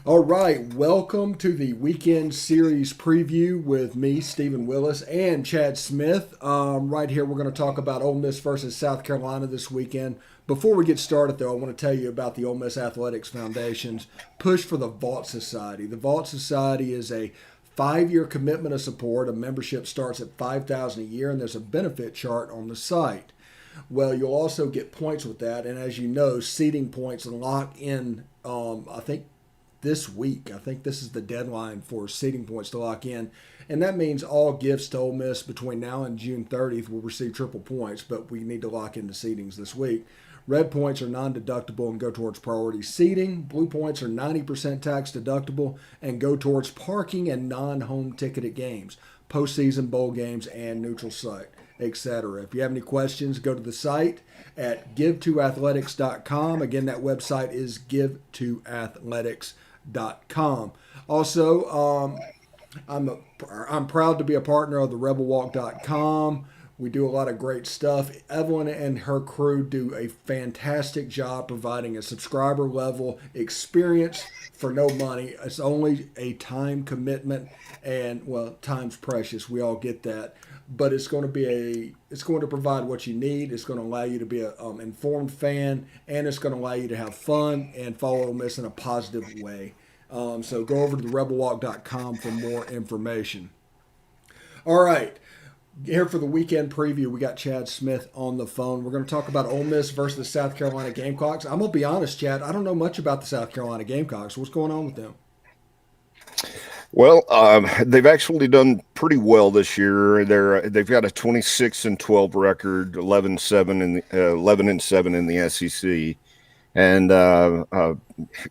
All right, welcome to the weekend series preview with me, Stephen Willis, and Chad Smith. Right here, we're going to talk about Ole Miss versus South Carolina this weekend. Before we get started, though, I want to tell you about the Ole Miss Athletics Foundation's push for the Vault Society. The Vault Society is a 5-year commitment of support. A membership starts at $5,000 a year, and there's a benefit chart on the site. Well, you'll also get points with that, and as you know, seating points lock in. I think this week. I think this is the deadline for seating points to lock in. And that means all gifts to Ole Miss between now and June 30th will receive triple points, but we need to lock into seatings this week. Red points are non deductible and go towards priority seating. Blue points are 90% tax deductible and go towards parking and non home ticketed games, postseason bowl games, and neutral site, etc. If you have any questions, go to the site at give2athletics.com. Again, that website is give2athletics.com. Also, I'm proud to be a partner of the rebelwalk.com. We do a lot of great stuff. Evelyn and her crew do a fantastic job providing a subscriber level experience for no money. It's only a time commitment, and well, time's precious. We all get that, but it's going to provide what you need. It's going to allow you to be a informed fan, and it's going to allow you to have fun and follow Ole Miss in a positive way. So go over to therebelwalk.com for more information. All right. Here for the weekend preview, we got Chad Smith on the phone. We're going to talk about Ole Miss versus the South Carolina Gamecocks. I'm going to be honest, Chad. I don't know much about the South Carolina Gamecocks. What's going on with them? Well, they've actually done pretty well this year. They've got a 26-12 record, 11-7 in 11-7 in the SEC, and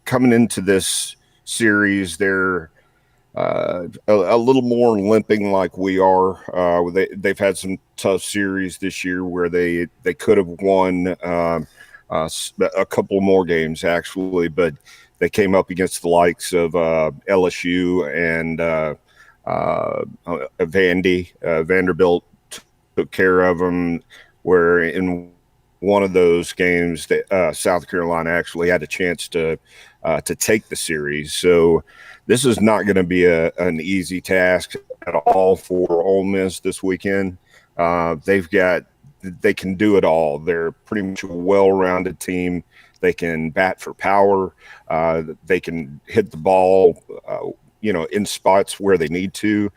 coming into this series, they're a little more limping like we are. They've had some tough series this year where they could have won a couple more games actually, but they came up against the likes of LSU and Vanderbilt took care of them. Where in one of those games, South Carolina actually had a chance to take the series. So this is not going to be an easy task at all for Ole Miss this weekend. They can do it all. They're pretty much a well-rounded team. They can bat for power. They can hit the ball, in spots where they need to.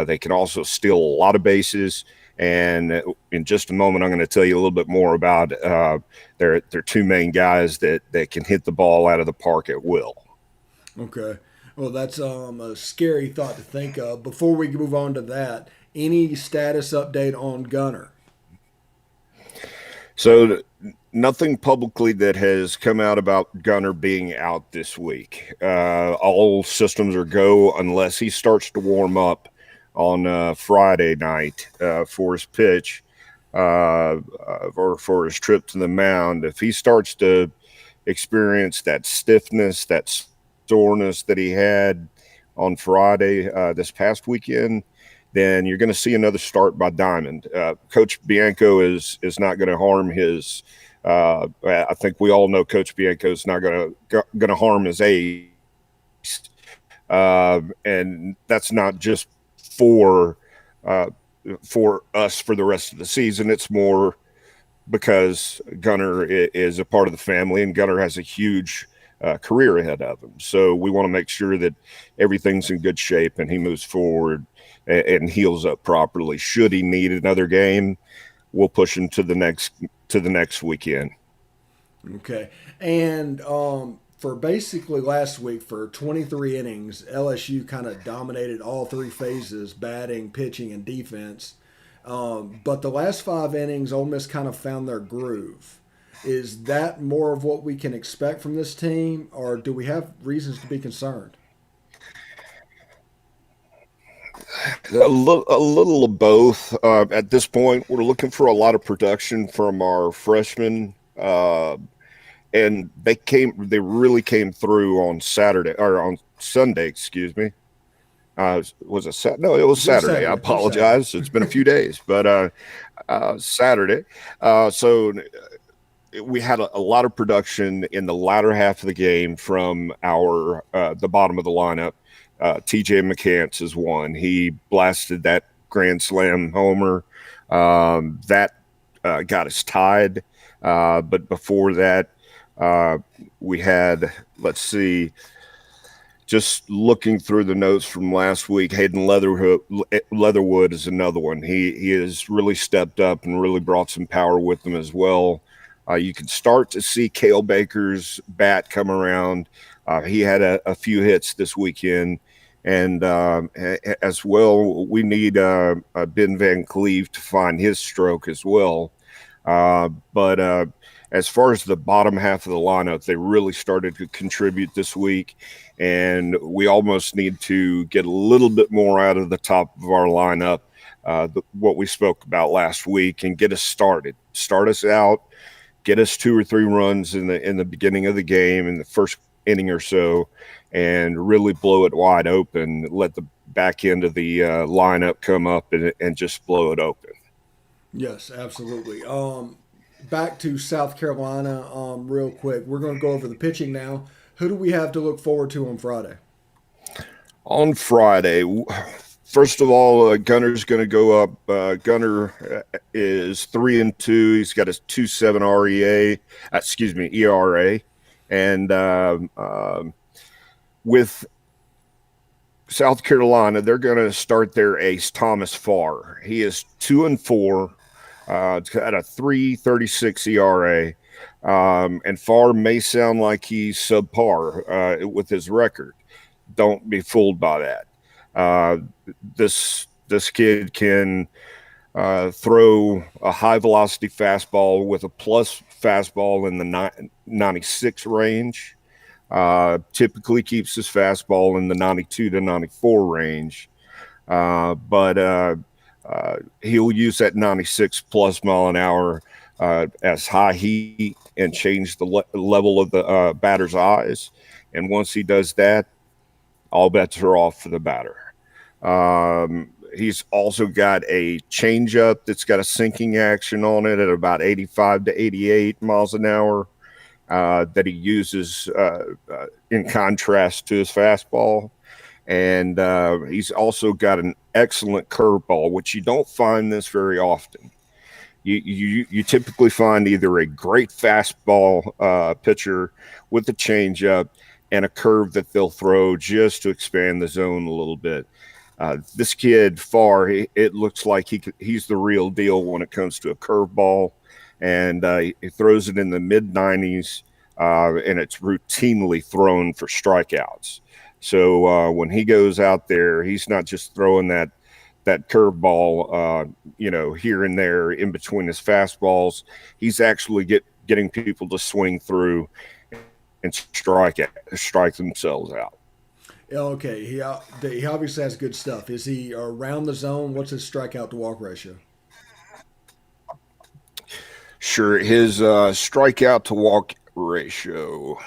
They can also steal a lot of bases. And in just a moment, I'm going to tell you a little bit more about their two main guys that can hit the ball out of the park at will. Okay. Well, that's a scary thought to think of. Before we move on to that, any status update on Gunner? So nothing publicly that has come out about Gunner being out this week. All systems are go unless he starts to warm up on Friday night for his pitch or for his trip to the mound. If he starts to experience that stiffness, that soreness that he had on Friday this past weekend, then you're going to see another start by Diamond. Coach Bianco is not going to harm his. I think we all know Coach Bianco is not going to harm his ace, and that's not just for us for the rest of the season. It's more because Gunner is a part of the family, and Gunner has a huge career ahead of him. So we want to make sure that everything's in good shape and he moves forward and heals up properly. Should he need another game, we'll push him to the next weekend. Okay. And for basically last week, for 23 innings, LSU kind of dominated all three phases batting, pitching, and defense. But the last 5 innings, Ole Miss kind of found their groove. Is that more of what we can expect from this team, or do we have reasons to be concerned? A little of both. At this point, we're looking for a lot of production from our freshmen, and they really came through on Saturday or on Sunday. Excuse me. Was it Saturday? No, it was Saturday. I Saturday. apologize. It's been a few days, but Saturday. So we had a lot of production in the latter half of the game from our the bottom of the lineup. TJ McCants is one. He blasted that grand slam homer. That got us tied. But before that, uh, we had, let's see, just looking through the notes from last week, Leatherwood is another one. He has really stepped up and really brought some power with him as well. You can start to see Cale Baker's bat come around. He had a few hits this weekend, and as well, we need Ben Van Cleve to find his stroke as well. But as far as the bottom half of the lineup, they really started to contribute this week, and we almost need to get a little bit more out of the top of our lineup, what we spoke about last week, and get us started. Start us out, get us 2 or 3 runs in the beginning of the game, in the first inning or so, and really blow it wide open. Let the back end of the lineup come up and just blow it open. Yes, absolutely. Back to South Carolina, real quick. We're going to go over the pitching now. Who do we have to look forward to on Friday? On Friday, first of all, Gunner's going to go up. Gunner is 3-2. He's got a 2.7 ERA, and with South Carolina, they're going to start their ace, Thomas Farr. He is 2-4. It's got a 3.36 ERA. And Farr may sound like he's subpar with his record. Don't be fooled by that. Uh, this kid can throw a high velocity fastball with a plus fastball in the 96 range. Typically keeps his fastball in the 92 to 94 range. But he'll use that 96 plus mile an hour as high heat and change the level of the batter's eyes. And once he does that, all bets are off for the batter. He's also got a changeup that's got a sinking action on it at about 85 to 88 miles an hour that he uses in contrast to his fastball. And he's also got an excellent curveball, which you don't find this very often. You typically find either a great fastball pitcher with a changeup and a curve that they'll throw just to expand the zone a little bit. This kid, Farr, it looks like he's the real deal when it comes to a curveball, and he throws it in the mid-90s, and it's routinely thrown for strikeouts. So when he goes out there, he's not just throwing that curveball, here and there in between his fastballs. He's actually getting people to swing through and strike themselves out. Okay, he obviously has good stuff. Is he around the zone? What's his strikeout to walk ratio? Sure, his strikeout to walk ratio.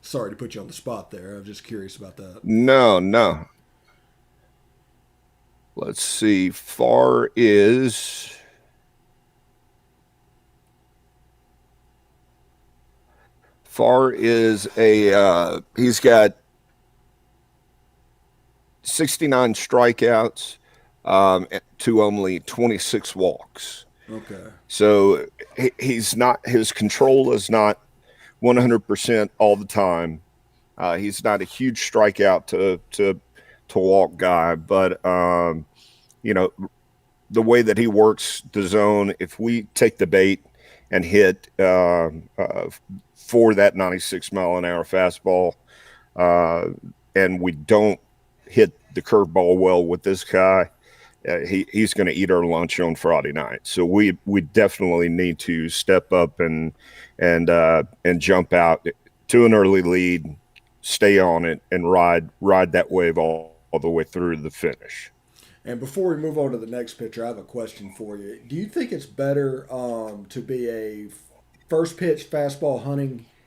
Sorry to put you on the spot there. I'm just curious about that. No, no. Let's see. Farr is he's got 69 strikeouts to only 26 walks. Okay. So he's not, his control is not 100% all the time. He's not a huge strikeout to walk guy, but the way that he works the zone, if we take the bait and hit for that 96 mile an hour fastball, and we don't hit the curveball well with this guy, he's going to eat our lunch on Friday night. So we definitely need to step up and jump out to an early lead, stay on it, and ride that wave all the way through the finish. And before we move on to the next pitcher, I have a question for you. Do you think it's better to be a first pitch fastball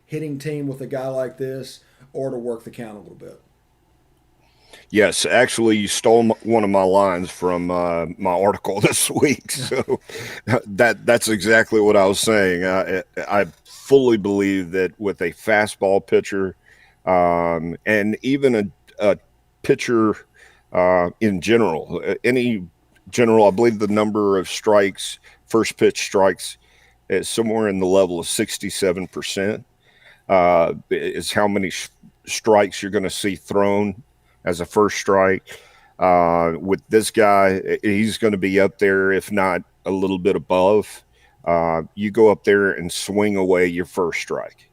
hitting team with a guy like this, or to work the count a little bit? Yes, actually, you stole one of my lines from my article this week. So that's exactly what I was saying. I fully believe that with a fastball pitcher, and even a pitcher in general, any general, I believe the number of strikes, first pitch strikes, is somewhere in the level of 67%. Is how many strikes you're going to see thrown as a first strike. With this guy, he's going to be up there, if not a little bit above. You go up there and swing away your first strike.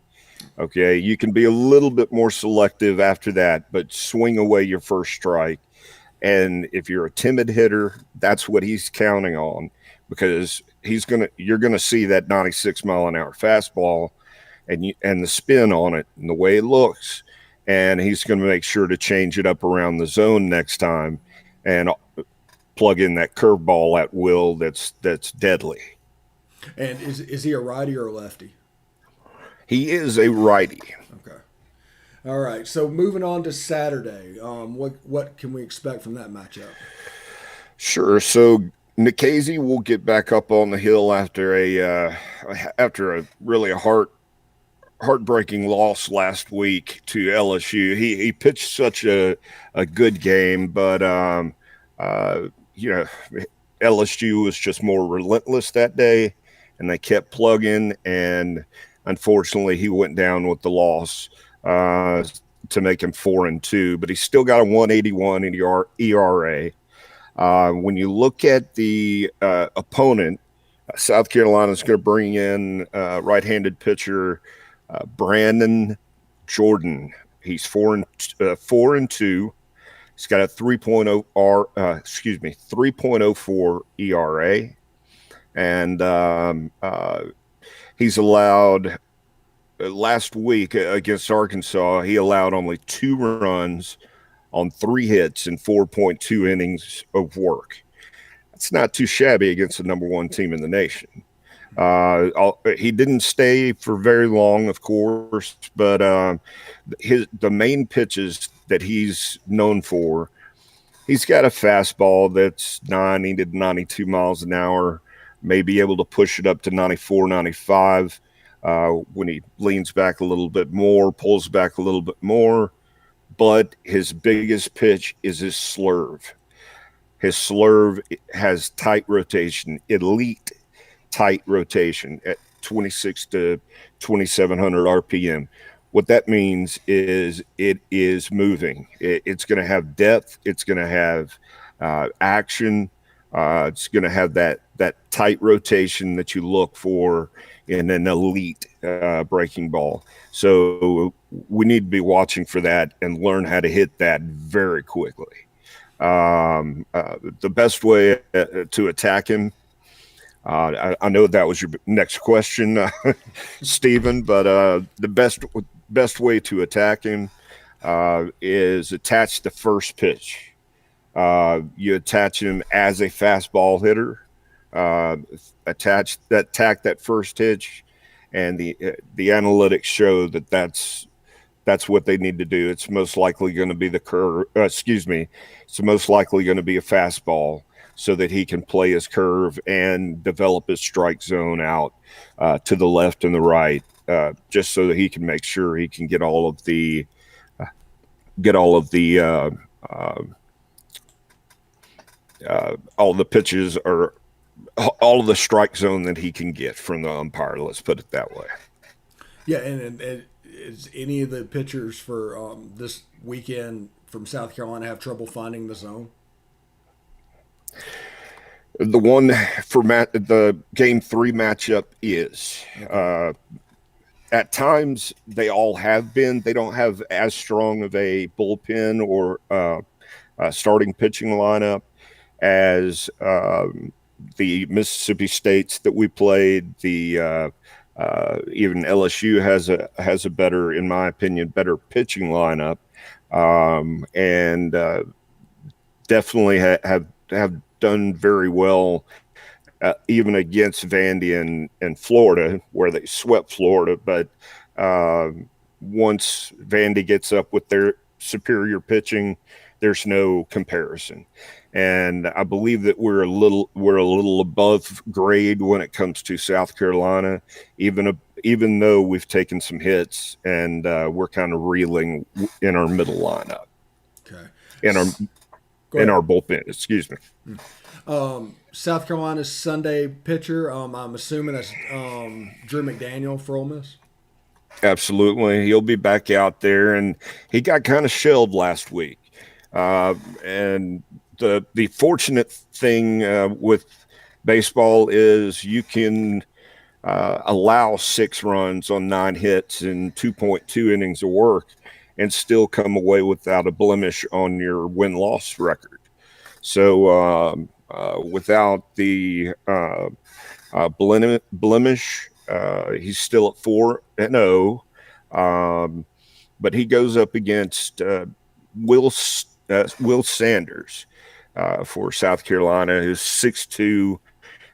Okay, you can be a little bit more selective after that, but swing away your first strike. And if you're a timid hitter, that's what he's counting on, because you're gonna see that 96-mile-an-hour fastball and the spin on it and the way it looks, and he's going to make sure to change it up around the zone next time and plug in that curveball at will. That's deadly. And is he a righty or a lefty? He is a righty. Okay. All right. So moving on to Saturday, what can we expect from that matchup? Sure. So Nikhazy will get back up on the hill after a really heartbreaking loss last week to LSU. He pitched such a good game, but uh, you know LSU was just more relentless that day, and they kept plugging. And unfortunately, he went down with the loss to make him 4-2. But he's still got a 181 ERA. When you look at the opponent, South Carolina is going to bring in right-handed pitcher Brandon Jordan. He's 4-2. He's got a 3.04 ERA, and he's allowed last week against Arkansas. He allowed only 2 runs on 3 hits in 4.2 innings of work. That's not too shabby against the number 1 team in the nation. He didn't stay for very long, of course, but the main pitches that he's known for, he's got a fastball that's 90 to 92 miles an hour, may be able to push it up to 94, 95 when he leans back a little bit more, pulls back a little bit more. But his biggest pitch is his slurve. His slurve has tight rotation, elite tight rotation at 26 to 2700 RPM. What that means is it is moving. It's going to have depth. It's going to have action. It's going to have that tight rotation that you look for in an elite breaking ball. So we need to be watching for that and learn how to hit that very quickly. The best way to attack him, I know that was your next question, Stephen, but the best way to attack him is attach the first pitch. You attach him as a fastball hitter, attack that first pitch, and the analytics show that that's what they need to do. It's most likely going to be the curve. It's most likely going to be a fastball, so that he can play his curve and develop his strike zone out to the left and the right, just so that he can make sure he can get all of the all the pitches, or all of the strike zone that he can get from the umpire. Let's put it that way. Yeah, and is any of the pitchers for this weekend from South Carolina have trouble finding the zone? The one for the Game 3 matchup is. At times, they all have been. They don't have as strong of a bullpen or starting pitching lineup as the Mississippi States that we played. The even LSU has a better, in my opinion, better pitching lineup, and definitely have done very well, even against Vandy and Florida, where they swept Florida. But once Vandy gets up with their superior pitching, there's no comparison. And I believe that we're a little above grade when it comes to South Carolina, even though we've taken some hits and we're kind of reeling in our middle lineup, Okay. in our Go in ahead. our bullpen. Excuse me. South Carolina's Sunday pitcher. I'm assuming that's Drew McDaniel for Ole Miss. Absolutely, he'll be back out there, and he got kind of shelled last week. And the fortunate thing with baseball is you can allow 6 runs on 9 hits and 2.2 innings of work, and still come away without a blemish on your win loss record. So without the blemish, he's still at 4-0. Um, but he goes up against Will Sanders for South Carolina, who's 6'2",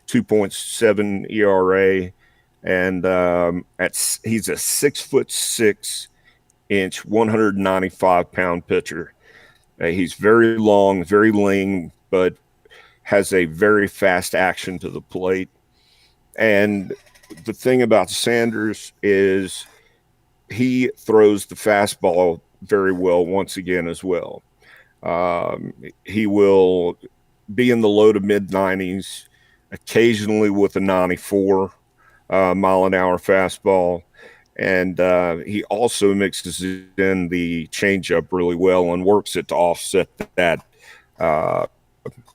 2.7 ERA, and he's a 6'6" 195-pound pitcher. He's very long, very lean, but has a very fast action to the plate. And the thing about Sanders is he throws the fastball very well once again as well. He will be in the low to mid 90s, occasionally with a 94 mile an hour fastball. And he also mixes in the changeup really well and works it to offset uh,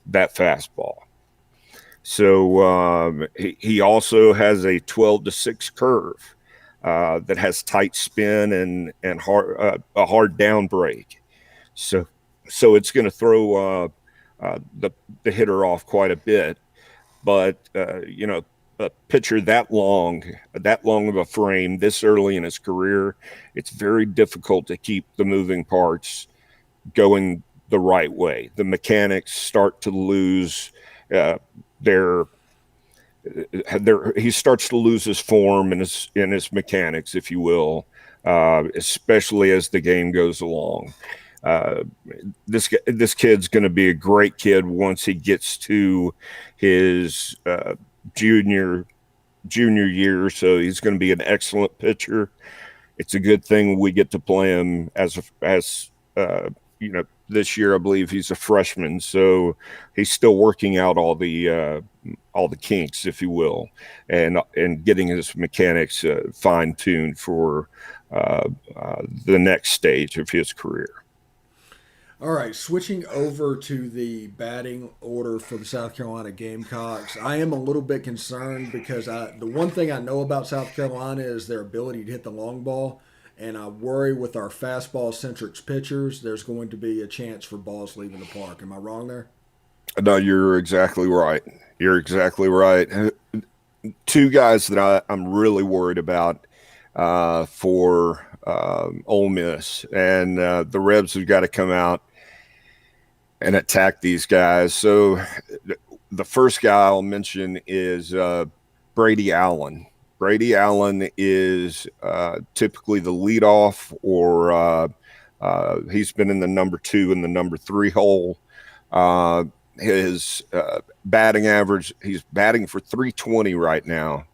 that fastball. So he also has a 12-6 curve that has tight spin and a hard down break. So it's going to throw the hitter off quite a bit. But a pitcher that long of a frame this early in his career, it's very difficult to keep the moving parts going the right way. The mechanics start to lose uh, their he starts to lose his form and his mechanics, if you will, especially as the game goes along. Uh, this kid's going to be a great kid once he gets to his junior year. So he's going to be an excellent pitcher. It's a good thing we get to play him this year. I believe he's a freshman, so he's still working out all the kinks, if you will, and getting his mechanics fine tuned for the next stage of his career. All right, switching over to the batting order for the South Carolina Gamecocks, I am a little bit concerned because the one thing I know about South Carolina is their ability to hit the long ball, and I worry with our fastball centric pitchers, there's going to be a chance for balls leaving the park. Am I wrong there? No, you're exactly right. You're exactly right. Two guys that I'm really worried about for Ole Miss, and the Rebs have got to come out and attack these guys. So the first guy I'll mention is Brady Allen. Brady Allen is typically the leadoff, or he's been in the number 2 and the number 3 hole. His batting average, he's batting for 320 right now,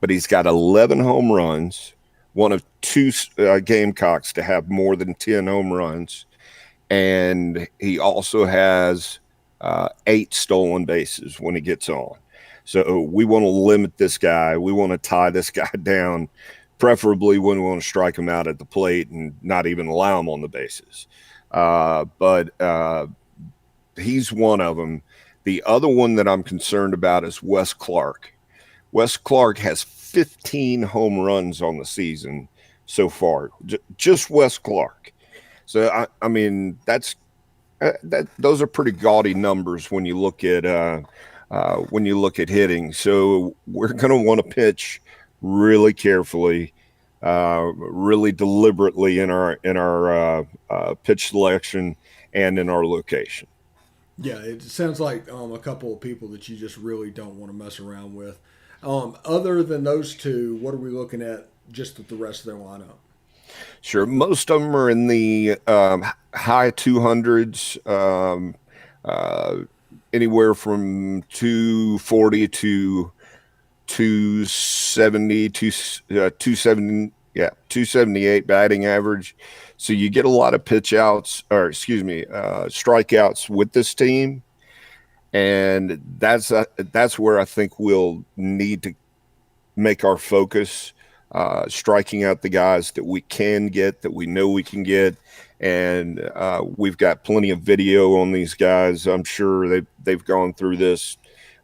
but he's got 11 home runs, one of 2 Gamecocks to have more than 10 home runs. And he also has 8 stolen bases when he gets on. So we want to limit this guy. We want to tie this guy down, preferably when we want to strike him out at the plate and not even allow him on the bases. But he's one of them. The other one that I'm concerned about is Wes Clark. Wes Clark has 15 home runs on the season so far. Just Wes Clark. So I mean those are pretty gaudy numbers when you look at hitting. So we're going to want to pitch really carefully, really deliberately in our pitch selection and in our location. Yeah, it sounds like a couple of people that you just really don't want to mess around with. Other than those two, what are we looking at just with the rest of their lineup? Sure. Most of them are in the high 200s, uh, anywhere from 240 to 270, 270, yeah, 278 batting average. So you get a lot of pitch outs, or excuse me, strikeouts with this team. And that's where I think we'll need to make our focus, striking out the guys that we can get, that we know we can get, and we've got plenty of video on these guys. I'm sure they've gone through this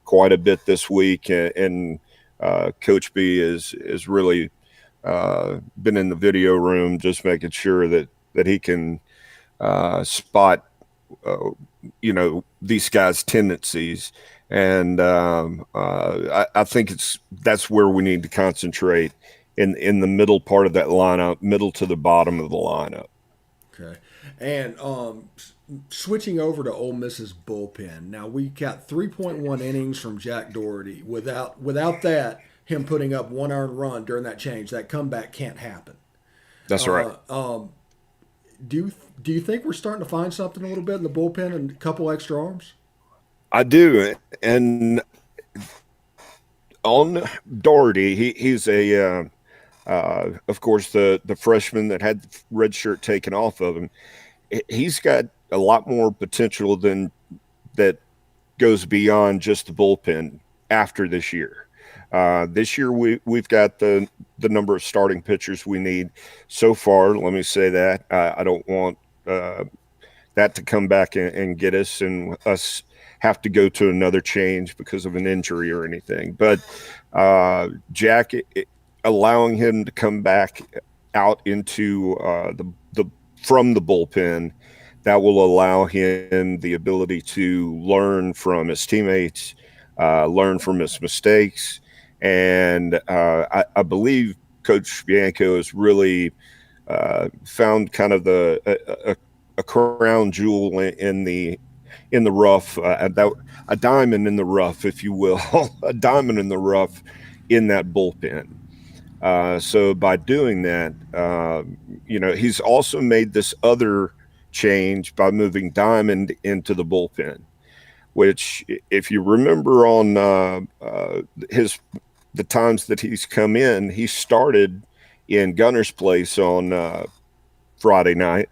quite a bit this week, and Coach B is really been in the video room just making sure that he can spot uh, these guys' tendencies, and I think that's where we need to concentrate in the middle part of that lineup, middle to the bottom of the lineup. Okay. And switching over to Ole Miss's bullpen. Now we got 3.1 innings from Jack Doherty. Without that, him putting up one earned run during that change, that comeback can't happen. That's right. Do you think we're starting to find something a little bit in the bullpen and a couple extra arms? I do, and on Doherty, he's of course, the freshman that had the red shirt taken off of him. He's got a lot more potential than that goes beyond just the bullpen after this year. This year we've got the number of starting pitchers we need so far. Let me say that I don't want that to come back and get us and us have to go to another change because of an injury or anything. But Jack, allowing him to come back out into the from the bullpen, that will allow him the ability to learn from his teammates, learn from his mistakes, and I believe Coach Bianco has really found kind of a crown jewel in the rough, a diamond in the rough, if you will, a diamond in the rough in that bullpen. So by doing that, he's also made this other change by moving Diamond into the bullpen, which, if you remember on the times that he's come in, he started in Gunner's place on Friday night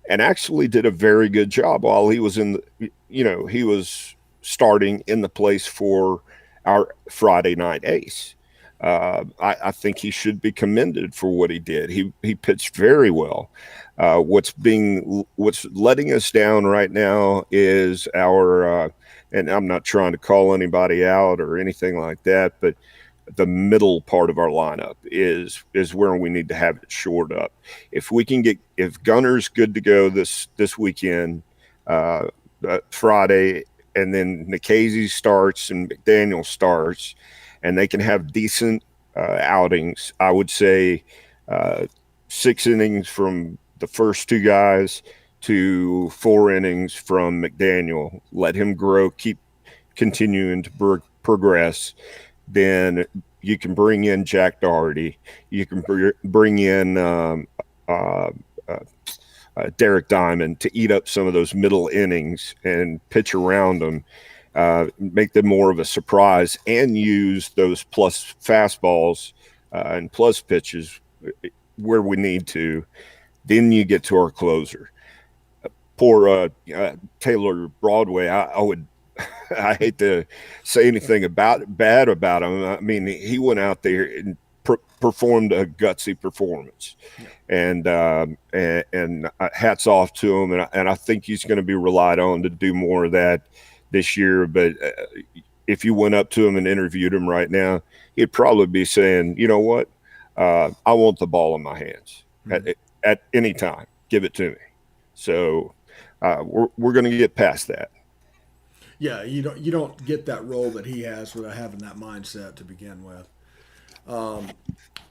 and actually did a very good job while he was he was starting in the place for our Friday night ace. I think he should be commended for what he did. He pitched very well. What's letting us down right now is our and I'm not trying to call anybody out or anything like that, but the middle part of our lineup is where we need to have it shored up. If Gunner's good to go this weekend, Friday, and then Nikhazy starts and McDaniel starts, and they can have decent outings. I would say 6 innings from the first two guys to 4 innings from McDaniel. Let him grow, keep continuing to progress. Then you can bring in Jack Doherty. You can bring in Derek Diamond to eat up some of those middle innings and pitch around them. Make them more of a surprise and use those plus fastballs and plus pitches where we need to. Then you get to our closer. Poor Taylor Broadway. I hate to say anything bad about him. I mean, he went out there and performed a gutsy performance, and hats off to him. And I think he's going to be relied on to do more of that this year. But if you went up to him and interviewed him right now, he'd probably be saying, "You know what? I want the ball in my hands at any time. Give it to me." So we're going to get past that. Yeah, you don't get that role that he has without having that mindset to begin with.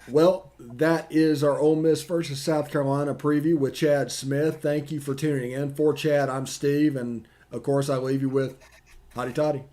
Well, that is our Ole Miss versus South Carolina preview with Chad Smith. Thank you for tuning in. For Chad, I'm Steve, and of course, I leave you with Hotty Toddy.